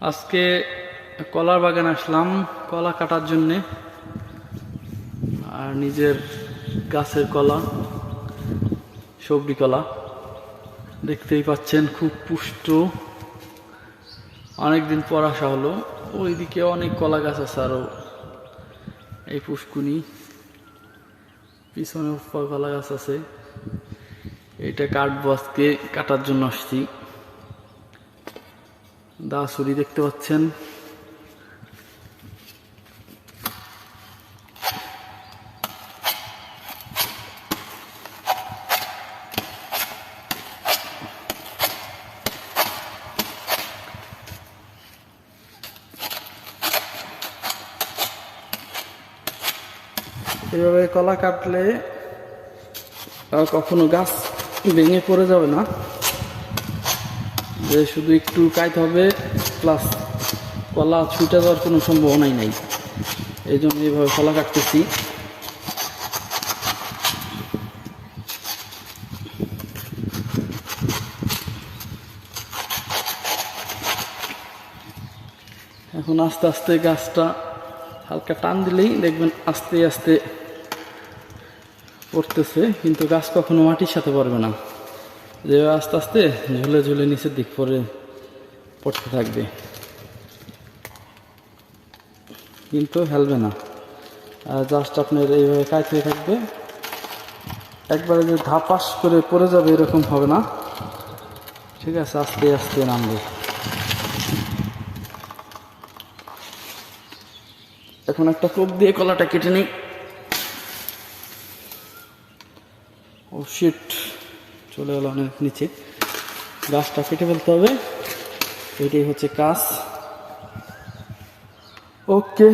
আজকে কলার বাগান আসলাম কলা কাটার জন্যে। আর নিজের গাছের কলা, সবজি কলা দেখতেই পাচ্ছেন, খুব পুষ্ট। অনেকদিন পর আসা হলো। ওইদিকে অনেক কলা গাছ আছে, আরো এই পুষ্কুনি পিছনে কলা গাছ আছে। এটা কাটবো, আজকে কাটার জন্য আসছি। দা ছুরি দেখতে পাচ্ছেন। এভাবে কলা কাটলে কখনো গাছ ভেঙে পড়ে যাবে না, যে শুধু একটু কাইতে হবে, প্লাস কলা ছুটে যাওয়ার কোনো সম্ভাবনাই নাই। এই জন্য এইভাবে কলা কাটতেছি। এখন আস্তে আস্তে গাছটা হালকা টান দিলেই দেখবেন আস্তে আস্তে পড়তেছে, কিন্তু গাছ কখনো মাটির সাথে পড়বে না। যেভাবে আস্তে আস্তে ঝুলে ঝুলে নিচের দিক পড়তে থাকবে, কিন্তু হেলবে না। আর জাস্ট আপনার এইভাবে কাইতে থাকবে। একবারে যে ধাপাস করে পড়ে যাবে এরকম হবে না, ঠিক আছে? আস্তে আস্তে নামবে। এখন একটা কোপ দিয়ে কলাটা কেটে নিই। ও শিট, চলে গেল অনেক নিচে। গাছটা কেটে ফেলতে হবে, এটাই হচ্ছে কাজ। ওকে।